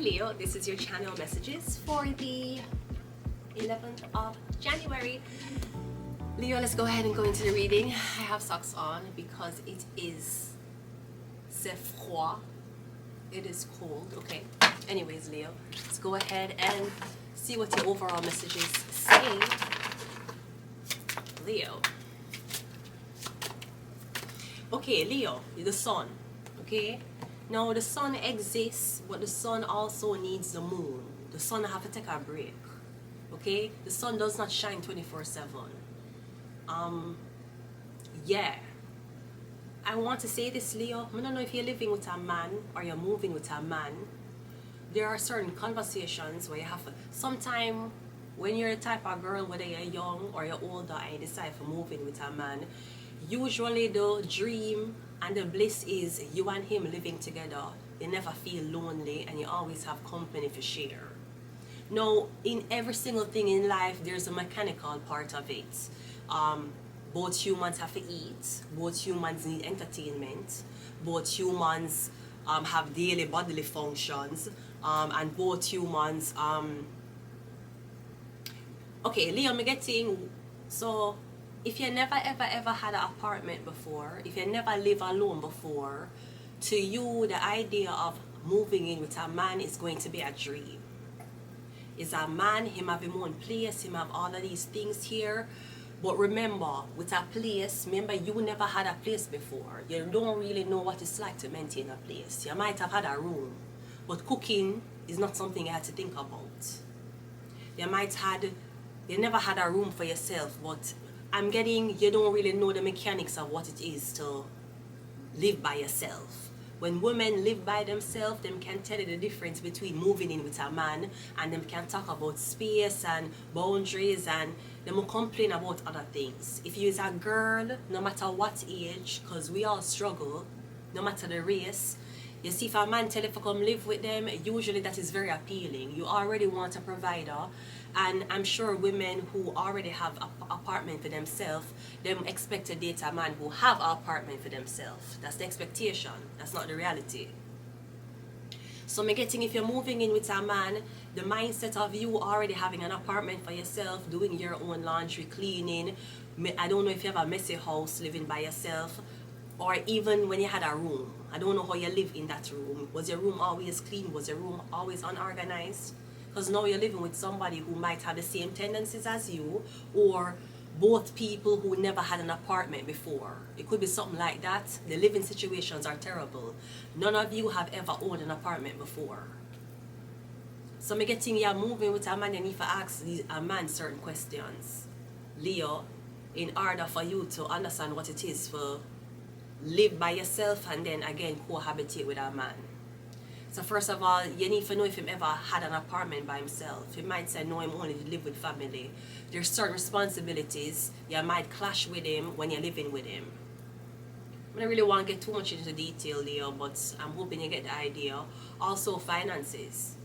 Leo, this is your channel messages for the 11th of January. Leo, let's go ahead and go into the reading. I have socks on because it is c'est froid. It is cold, okay? Anyways, Leo, let's go ahead and see what the overall messages say. Leo. Okay, Leo, the sun, okay? Now, the sun exists, but the sun also needs the moon. The sun have to take a break, okay? The sun does not shine 24/7. Yeah. I want to say this, Leo. I don't know if you're living with a man or you're moving with a man. There are certain conversations where you have to, sometime when you're the type of girl, whether you're young or you're older and you decide for moving with a man, usually the dream and the bliss is you and him living together. You never feel lonely and you always have company to share. Now, in every single thing in life, there's a mechanical part of it. Both humans have to eat, both humans need entertainment, both humans have daily bodily functions, and both humans, okay, Leo, I'm getting, so if you never ever had an apartment before, if you never live alone before, to you the idea of moving in with a man is going to be a dream. Is a man, him have his own place, him have all of these things here. But remember, with a place, remember you never had a place before. You don't really know what it's like to maintain a place. You might have had a room, but cooking is not something you had to think about. You never had a room for yourself, but I'm getting, you don't really know the mechanics of what it is to live by yourself. When women live by themselves, them can tell you the difference between moving in with a man, and them can talk about space and boundaries, and them will complain about other things. If you is a girl, no matter what age, because we all struggle, no matter the race, you see if a man tell you to come live with them, usually that is very appealing. You already want a provider, and I'm sure women who already have an apartment for themselves, them expect to date a man who have an apartment for themselves. That's the expectation. That's not the reality. So I'm getting, if you're moving in with a man, the mindset of you already having an apartment for yourself, doing your own laundry, cleaning. I don't know if you have a messy house living by yourself, or even when you had a room. I don't know how you live in that room. Was your room always clean? Was your room always unorganized? Because now you're living with somebody who might have the same tendencies as you, or both people who never had an apartment before. It could be something like that. The living situations are terrible. None of you have ever owned an apartment before. So I'm getting you're moving with a man, you need to ask a man certain questions, Leo, in order for you to understand what it is for live by yourself and then again cohabitate with a man. So first of all, you need to know if him ever had an apartment by himself. He might say no, him only live with family. There's certain responsibilities you might clash with him when you're living with him. I don't really want to get too much into detail, Leo, but I'm hoping you get the idea. Also, finances.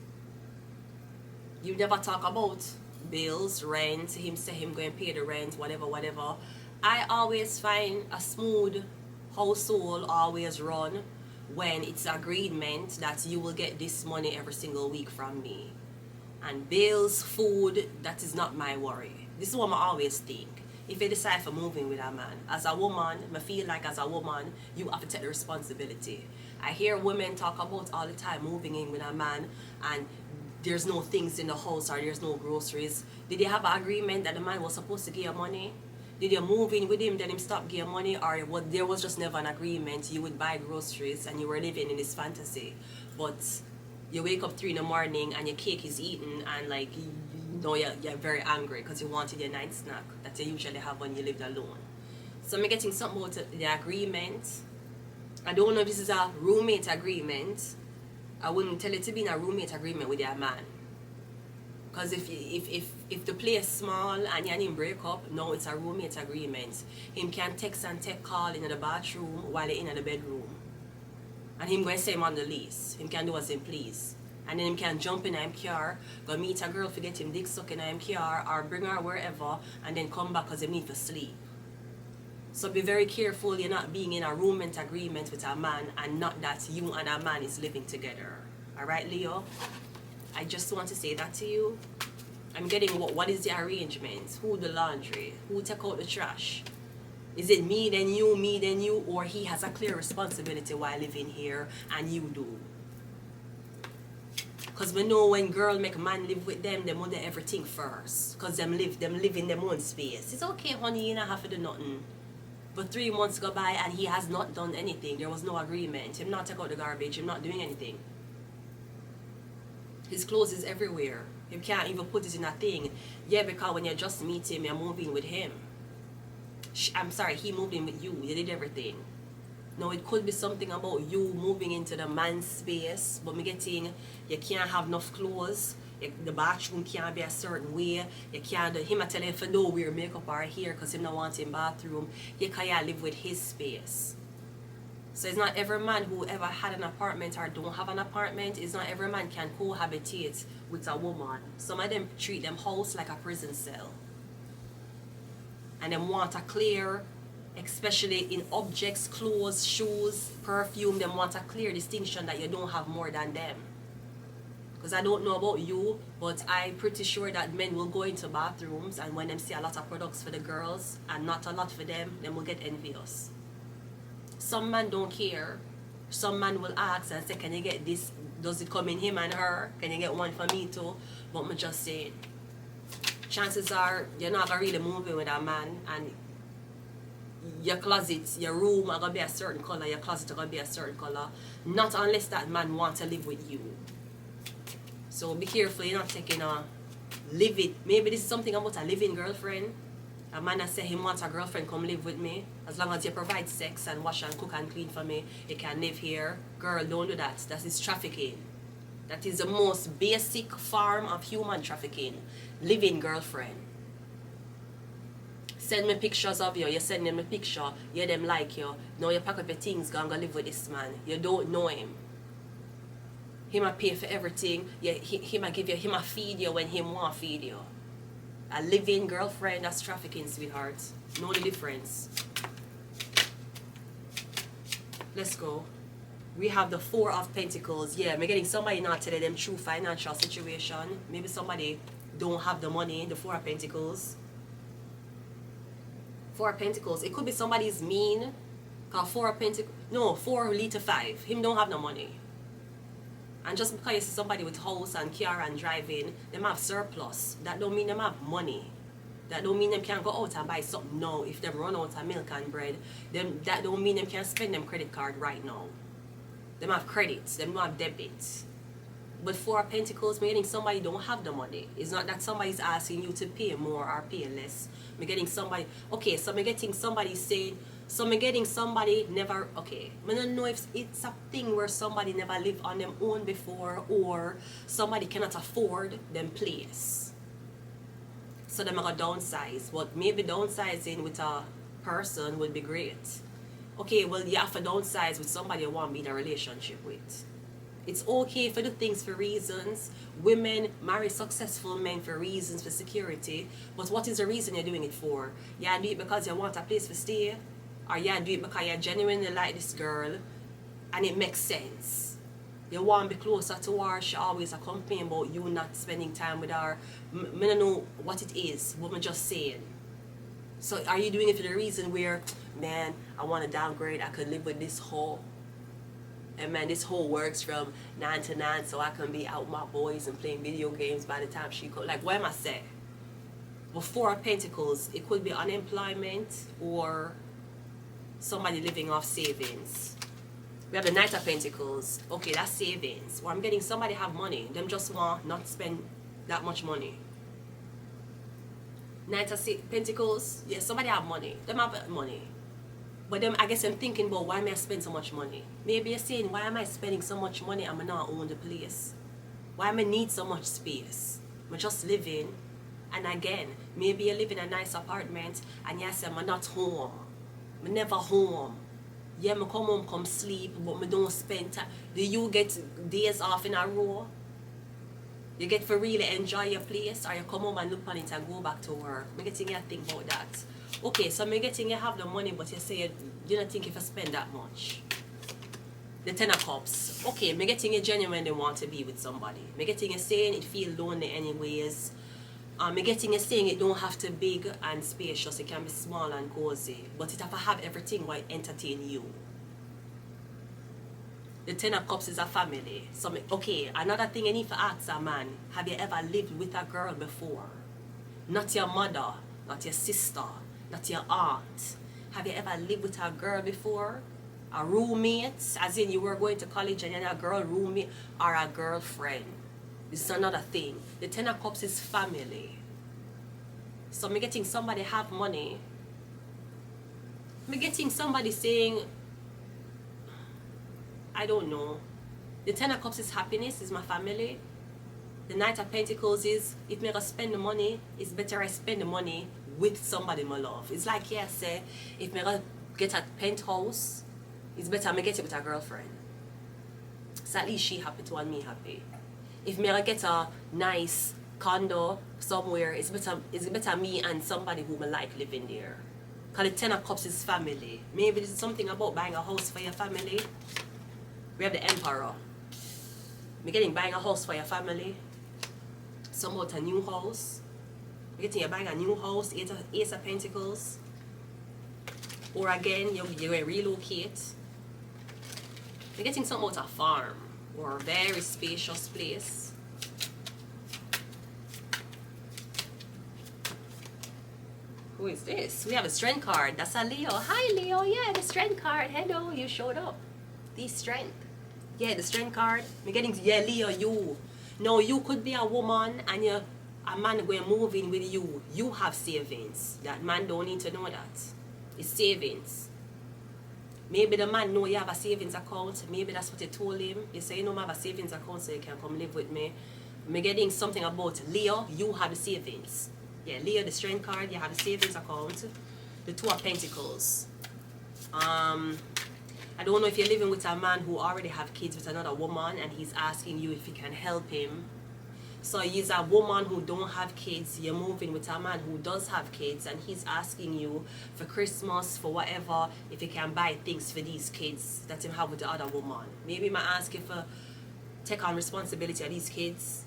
You never talk about bills, rent, him say him going to pay the rent, whatever. I always find a smooth household always run when it's agreement that you will get this money every single week from me. And bills, food, that is not my worry. This is what I always think. If you decide for moving with a man, as a woman, I feel like as a woman, you have to take the responsibility. I hear women talk about all the time moving in with a man and there's no things in the house or there's no groceries. Did you have an agreement that the man was supposed to give you money? Did you move in with him, then him stop giving money, or there was just never an agreement? You would buy groceries and you were living in this fantasy, but you wake up 3 in the morning and your cake is eaten and like you know you're very angry because you wanted your night snack that you usually have when you lived alone. So I'm getting something about the agreement. I don't know if this is a roommate agreement. I wouldn't tell it to be in a roommate agreement with your man. Because if the place is small and you and him break up, no, it's a roommate agreement. Him can text and take call in the bathroom while you're in the bedroom. And him going to say him on the lease. Him can do as him please. And then him can jump in him car, go meet a girl to get him dick suck in him car, or bring her wherever, and then come back because he need to sleep. So be very careful you're not being in a roommate agreement with a man and not that you and a man is living together. Alright, Leo? I just want to say that to you. I'm getting what is the arrangements? Who the laundry? Who take out the trash? Is it me then you, or he has a clear responsibility while living here and you do? Because we know when girl make man live with them, they want everything first. Because them live in their own space. It's okay, honey, you don't have to do nothing. But 3 months go by and he has not done anything. There was no agreement. Him not take out the garbage. Him not doing anything. His clothes is everywhere. Him can't even put it in a thing. Yeah, because when you just meet him, you're moving with him. I'm sorry, he moved in with you. You did everything. Now, it could be something about you moving into the man's space, but me getting, you can't have enough clothes. The bathroom can't be a certain way. You can't, him I tell him if you don't wear makeup or hair because him not want in bathroom. You can't live with his space. So it's not every man who ever had an apartment or don't have an apartment. It's not every man can cohabitate with a woman. Some of them treat them house like a prison cell. And them want a clear, especially in objects, clothes, shoes, perfume, them want a clear distinction that you don't have more than them. Because I don't know about you, but I'm pretty sure that men will go into bathrooms and when them see a lot of products for the girls and not a lot for them, them will get envious. Some men don't care. Some man will ask and say, can you get this? Does it come in him and her? Can you get one for me too? But me just saying, chances are you're not gonna really move in with a man and your closet, your room are gonna be a certain color, your closet are gonna be a certain color. Not unless that man wants to live with you. So be careful, you're not taking a live it. Maybe this is something about a living girlfriend. A man that say he wants a girlfriend come live with me. As long as you provide sex and wash and cook and clean for me, you can live here. Girl, don't do that. That is trafficking. That is the most basic form of human trafficking. Living girlfriend. Send me pictures of you. You send them a picture. You them like you. Now you pack up your things, go live with this man. You don't know him. Him a pay for everything. Yeah, him a give you. Him a feed you when him want feed you. A living girlfriend, that's trafficking, sweetheart. Know the difference. Let's go. We have the 4 of Pentacles. Yeah, I'm getting somebody not tell them true financial situation. Maybe somebody don't have the money. The 4 of Pentacles. 4 of Pentacles. It could be somebody's mean. Cause 4 of Pentacles. No, 4 lead to 5. Him don't have no money. And just because you see somebody with house and car and driving, them have surplus. That don't mean them have money. That don't mean them can go out and buy something now. If them run out of milk and bread, that don't mean them can spend them credit card right now. Them have credits, them don't have debits. But 4 of Pentacles, me getting somebody don't have the money. It's not that somebody's asking you to pay more or pay less. Me getting somebody, okay, so me getting somebody saying, so me getting somebody never, okay, I don't know if it's a thing where somebody never lived on them own before or somebody cannot afford them place. So them are gonna downsize, but maybe downsizing with a person would be great. Okay, well you have to downsize with somebody you want to be in a relationship with. It's okay for the things for reasons. Women marry successful men for reasons, for security. But what is the reason you're doing it for? You do it because you want a place to stay? Or you do it because you genuinely like this girl and it makes sense? You want to be closer to her, she always complain about you not spending time with her. I don't know what it is, what I'm just saying. So are you doing it for the reason where, man, I want to downgrade, I could live with this hoe. And man, this whole works from 9 to 9 so I can be out with my boys and playing video games by the time she comes. Like, what am I saying? With 4 of Pentacles, it could be unemployment or somebody living off savings. We have the Knight of Pentacles. Okay, that's savings. Or I'm getting somebody have money. Them just want not spend that much money. Knight of Pentacles, yeah, somebody have money. Them have money. But then I guess I'm thinking about why am I spend so much money? Maybe you're saying, why am I spending so much money and I not own the place? Why am I need so much space? I'm just living. And again, maybe you live in a nice apartment and you say, I'm not home. I'm never home. Yeah, I come home, come sleep, but I don't spend time. Do you get days off in a row? You get to really enjoy your place, or you come home and look on it and go back to work? I'm getting you to think about that. Okay, so I'm getting you have the money, but you say you don't think if you spend that much. The Ten of Cups. Okay, me getting you genuinely want to be with somebody. Me getting you saying it feel lonely anyways. Me getting you saying it don't have to be big and spacious. It can be small and cozy. But it have to have everything what entertain you. The Ten of Cups is a family. So okay, another thing you need to ask a man. Have you ever lived with a girl before? Not your mother, not your sister, not your aunt. Have you ever lived with a girl before? A roommate, as in you were going to college and you're a girl roommate, or a girlfriend. This is another thing. The Ten of Cups is family. So me getting somebody have money. Me getting somebody saying, I don't know. The Ten of Cups is happiness, is my family. The Knight of Pentacles is, if me gonna spend the money, it's better I spend the money with somebody my love. It's like, yeah, say, if me gonna get a penthouse, it's better me get it with a girlfriend. So at least she happy to and me happy. If me gonna get a nice condo somewhere, it's better me and somebody who me like living there. Cause the Ten of Cups is family. Maybe this is something about buying a house for your family. We have the Emperor. Me getting buying a house for your family. Some about a new house. Me getting you buying a new house, Ace of Pentacles. Or again, you're going to relocate. You're getting something about a farm or a very spacious place. Who is this? We have a strength card. That's a Leo. Hi Leo. Yeah, the strength card. Hello, you showed up. The strength. Yeah, the strength card. We're getting, yeah, Leo, you. No, you could be a woman and you're a man going to move in with you. You have savings. That man don't need to know that. It's savings. Maybe the man know you have a savings account. Maybe that's what you told him. You say, you know, I have a savings account so you can come live with me. I'm getting something about Leo, you have the savings. Yeah, Leo, the strength card, you have the savings account. The Two of Pentacles. I don't know if you're living with a man who already have kids with another woman and he's asking you if you can help him. So he's a woman who don't have kids, you're moving with a man who does have kids and he's asking you for Christmas, for whatever, if you can buy things for these kids that you have with the other woman. Maybe he might ask you for take on responsibility of these kids.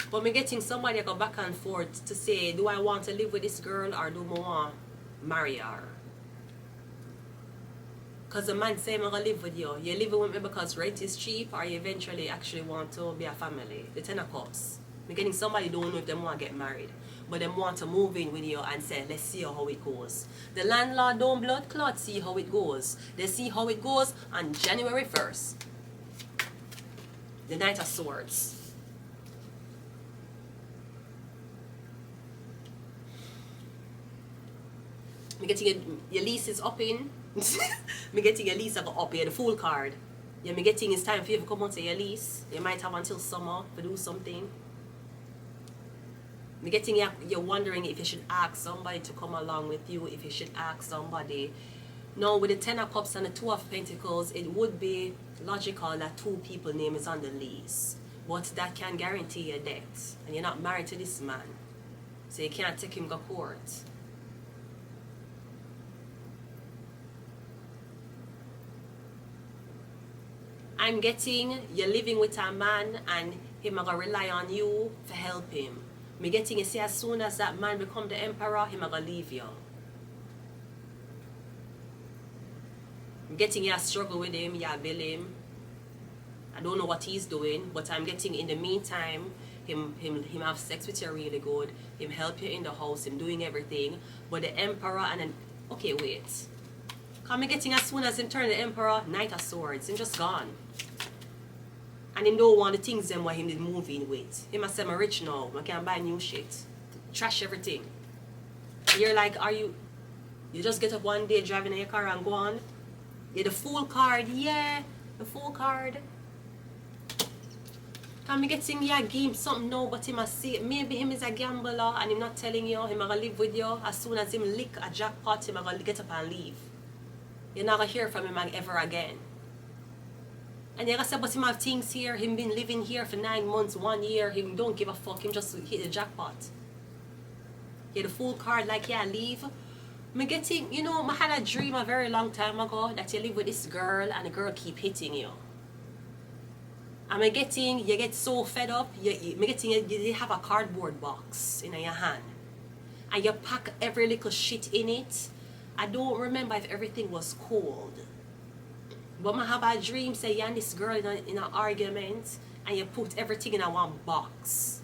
But me getting somebody to go back and forth to say, do I want to live with this girl or do I want to marry her? Because the man say, I'm going to live with you. You're living with me because rent is cheap or you eventually actually want to be a family. The Ten of Cups. Me getting somebody don't know if they want to get married. But they want to move in with you and say, let's see how it goes. The landlord don't blood clot see how it goes. They see how it goes on January 1st. The Knight of Swords. Me getting your lease is up in. Me getting your lease up here, the Fool card. Yeah, me getting it's time for you to come on to your lease. You might have until summer to do something. Me getting you're wondering if you should ask somebody to come along with you, if you should ask somebody. No, with the Ten of Cups and the Two of Pentacles, it would be logical that two people's name is on the lease. But that can guarantee your debt. And you're not married to this man. So you can't take him to court. I'm getting you're living with a man and him gonna rely on you to help him. Me getting you see as soon as that man become the emperor, him gonna leave you. I'm getting you struggle with him, you bill him. I don't know what he's doing, but I'm getting in the meantime, him have sex with you really good, him help you in the house, him doing everything. But the emperor and then okay wait. Come getting as soon as him turn the emperor, Knight of Swords, him just gone. And him don't want the things them what him did move in with. Him must say I'm rich now, I can buy new shit. Trash everything. And you're like, are you just get up one day driving in your car and go on? Yeah, the Fool card, yeah, the Fool card. Can me getting yeah give something now, but him must say maybe him is a gambler and him not telling you, him gonna live with you. As soon as him lick a jackpot, him gonna get up and leave. You're not gonna hear from him ever again. And you're gonna say, but him have things here, him been living here for 9 months, 1 year, him don't give a fuck, him just hit the jackpot. Yeah, the Fool card, like, yeah, leave. Me getting, you know, I had a dream a very long time ago that you live with this girl and the girl keep hitting you. And me getting, you get so fed up, me getting, you have a cardboard box in your hand. And you pack every little shit in it. I don't remember if everything was cold. But I have a dream, say you and this girl in an argument, and you put everything in a one box.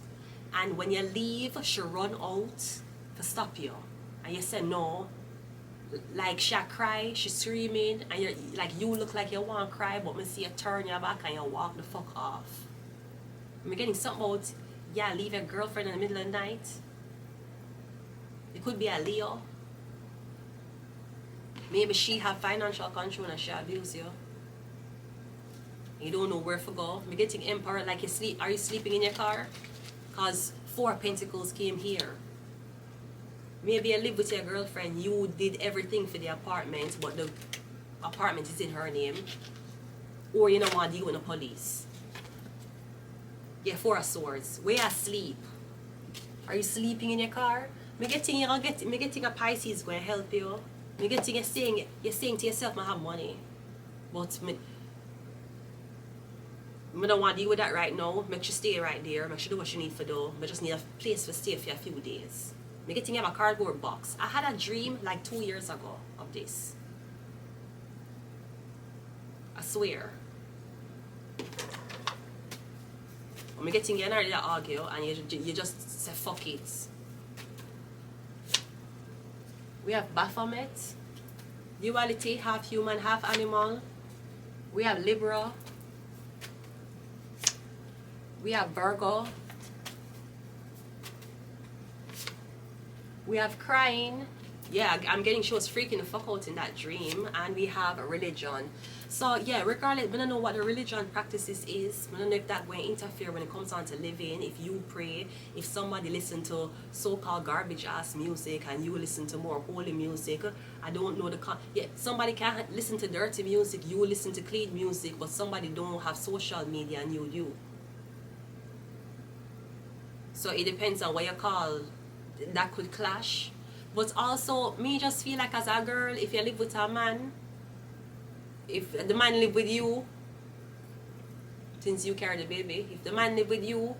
And when you leave, she run out to stop you. And you say no. Like she cry, she screaming, and you like you look like you want to cry, but me see you turn your back and you walk the fuck off. I'm getting something about, yeah, leave your girlfriend in the middle of the night. It could be a Leo. Maybe she have financial control and she abuse you. You don't know where to go. I'm getting Emperor, like you sleep. Are you sleeping in your car? Because 4 Pentacles came here. Maybe you live with your girlfriend. You did everything for the apartment, but the apartment is in her name. Or you don't want to deal with the police. Yeah, 4 of Swords. Where you sleep? Are you sleeping in your car? Me getting a Pisces going to help you. Me getting you're saying to yourself, I have money. But me don't want to deal with that right now. Make sure stay right there. Make sure do what you need to do. I just need a place to stay for a few days. Me getting have a cardboard box. I had a dream like 2 years ago of this. I swear. I'm getting you and to argue and you just say fuck it. We have Baphomet, duality, half human, half animal. We have Libra. We have Virgo. We have crying. Yeah, I'm getting she was freaking the fuck out in that dream. And we have a religion. So yeah, regardless, I don't know what the religion practices is. I don't know if that going to interfere when it comes on to living. If you pray, if somebody listen to so-called garbage ass music and you listen to more holy music, I don't know yeah, somebody can listen to dirty music, you listen to clean music, but somebody don't have social media and you do. So it depends on what you call. That could clash. But also, me just feel like as a girl, if you live with a man, if the man live with you, since you carry the baby, if the man live with you,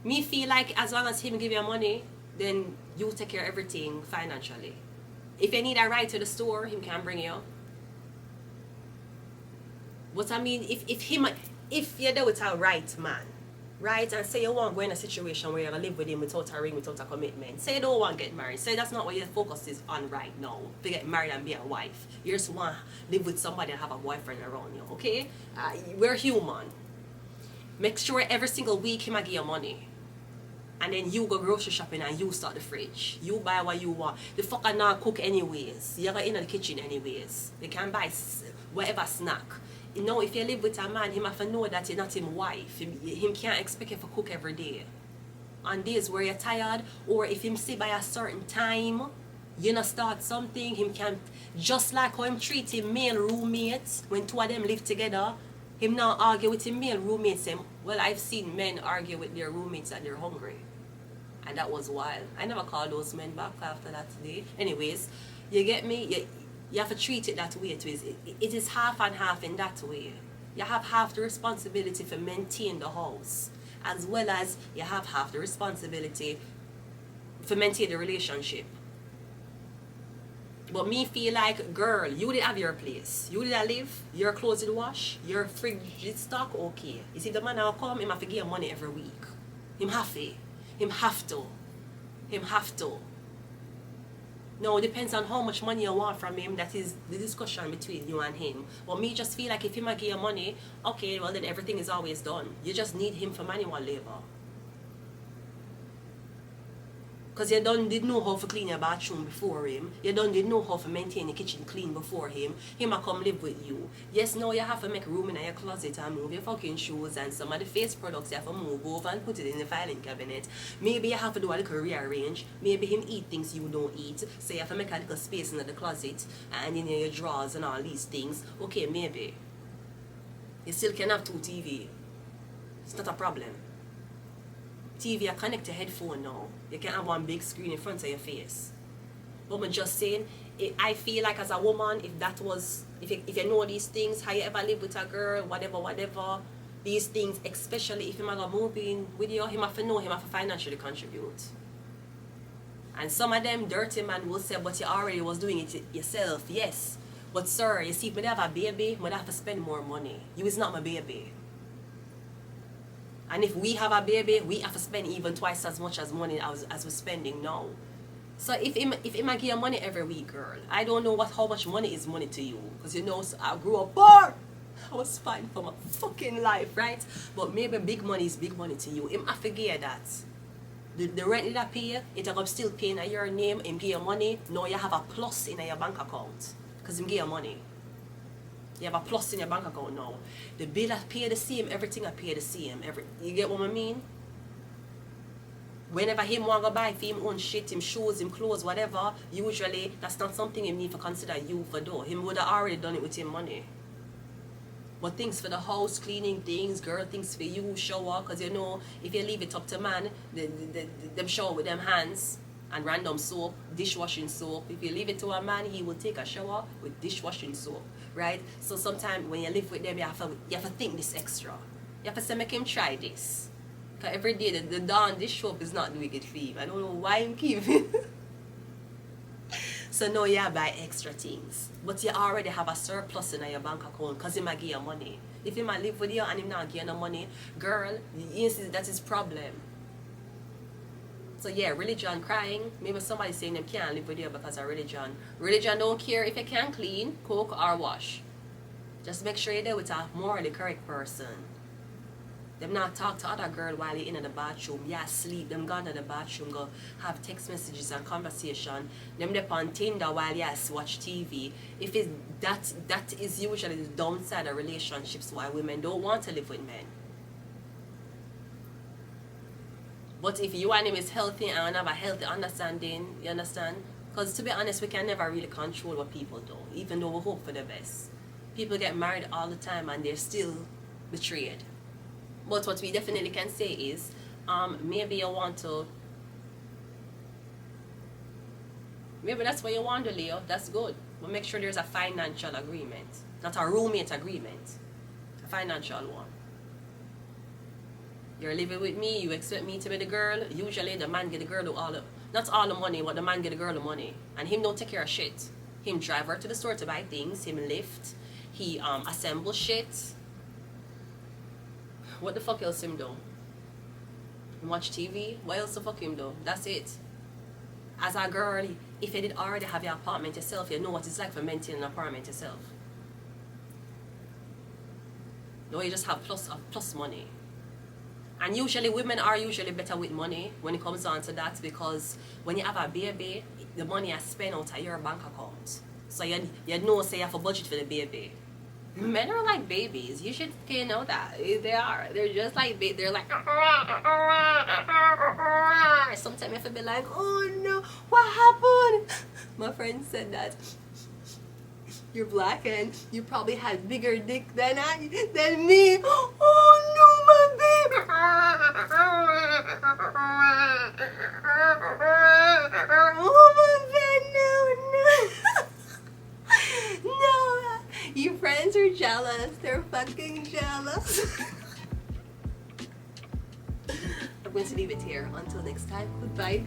me feel like as long as him give you money, then you take care of everything financially. If you need a ride to the store, him can bring you. But I mean, if you're there with a right man, right, and say you want to go in a situation where you're going to live with him without a ring, without a commitment. Say you don't want to get married. Say that's not what your focus is on right now. To get married and be a wife. You just want to live with somebody and have a boyfriend around you, okay? We're human. Make sure every single week he might give you money. And then you go grocery shopping and you start the fridge. You buy what you want. The fucker not cook anyways. You're in the kitchen anyways. You can buy whatever snack. You know, if you live with a man, him have to know that you're not his wife. Him can't expect you to cook every day. On days where you're tired, or if him say by a certain time, you know start something, him can, just like how him treat him male roommates, when 2 of them live together, him now argue with him male roommates. Him, well, I've seen men argue with their roommates and they're hungry. And that was wild. I never called those men back after that today. Anyways, you get me? You have to treat it that way too. It is half and half in that way. You have half the responsibility for maintain the house, as well as you have half the responsibility for maintain the relationship. But me feel like, girl, you did have your place. You did live, your clothes did wash, your fridge did stock, okay. You see the man now come, him have to give money every week. Him have to. Him have to. Him have to. No, it depends on how much money you want from him. That is the discussion between you and him. But me just feel like if him give you money, okay, well then everything is always done. You just need him for manual labor. Because you didn't know how to clean your bathroom before him. You didn't know how to maintain the kitchen clean before him. Him a come live with you. Yes, now you have to make room in your closet and move your fucking shoes and some of the face products you have to move over and put it in the filing cabinet. Maybe you have to do a little rearrange. Maybe him eat things you don't eat. So you have to make a little space in the closet and in your drawers and all these things. Okay, maybe. You still can have 2 TV. It's not a problem. TV, you connect your headphone now. You can have one big screen in front of your face. But I'm just saying, I feel like as a woman, if you know these things, how you ever live with a girl, whatever, these things, especially if you're gonna move in with you, him have to know, him have to financially contribute. And some of them dirty man will say, but you already was doing it yourself. Yes. But sir, you see, if I have a baby, I have to spend more money. You is not my baby. And if we have a baby, we have to spend even twice as much as money as we're spending now. So if I give you money every week, girl, I don't know how much money is money to you. Because you know, so I grew up poor. I was fighting for my fucking life, right? But maybe big money is big money to you. I forget that. The rent that I pay, it will still paying in your name, and give you money. Now you have a plus in your bank account. Because you give you money. You have a plus in your bank account now. The bill I pay the same, everything I pay the same. You get what I mean? Whenever him want to buy for him own shit, him shoes, him clothes, whatever, usually that's not something him need to consider you for do. Him would have already done it with him money. But things for the house, cleaning things, girl, things for you, shower, because you know, if you leave it up to man, them shower with them hands and random soap, dishwashing soap. If you leave it to a man, he will take a shower with dishwashing soap, right? So sometimes when you live with them, you have to think this extra. You have to say, make him try this. Because every day, the Dawn dish soap is not doing it for him. I don't know why him keep it. So now you buy extra things. But you already have a surplus in your bank account because he might give you money. If he might live with you and he not give you no money, girl, that's his problem. So yeah, religion crying. Maybe somebody saying them can't live with you because of religion. Religion don't care if you can clean, cook or wash. Just make sure you're there with a morally correct person. Them not talk to other girl while you're in the bathroom. Yeah, sleep. Them gone to the bathroom, go have text messages and conversation. Them dip on Tinder while you watch TV. If it's that is usually the downside of relationships why women don't want to live with men. But if you and him is healthy and have a healthy understanding, you understand? Because to be honest, we can never really control what people do, even though we hope for the best. People get married all the time and they're still betrayed. But what we definitely can say is, maybe you want to, maybe that's what you want to, Leo. That's good. But make sure there's a financial agreement, not a roommate agreement, a financial one. You're living with me, you expect me to be the girl. Usually the man get the girl not all the money, but the man get the girl the money. And him don't take care of shit. Him drive her to the store to buy things, him lift, he assemble shit. What the fuck else him do? Watch TV? What else the fuck him do? That's it. As a girl, if you did already have your apartment yourself, you know what it's like for maintain an apartment yourself. No, you just have plus money. And usually women are usually better with money when it comes down to that, because when you have a baby, the money you spend out of your bank account. So you know, say you have a budget for the baby. Men are like babies. You should know that. They're just like they're like sometimes you have to be like, oh no, what happened? My friend said that you're black and you probably had bigger dick than me. Oh no, my baby. Oh my god, no. No, your friends are jealous. They're fucking jealous. I'm going to leave it here. Until next time, goodbye.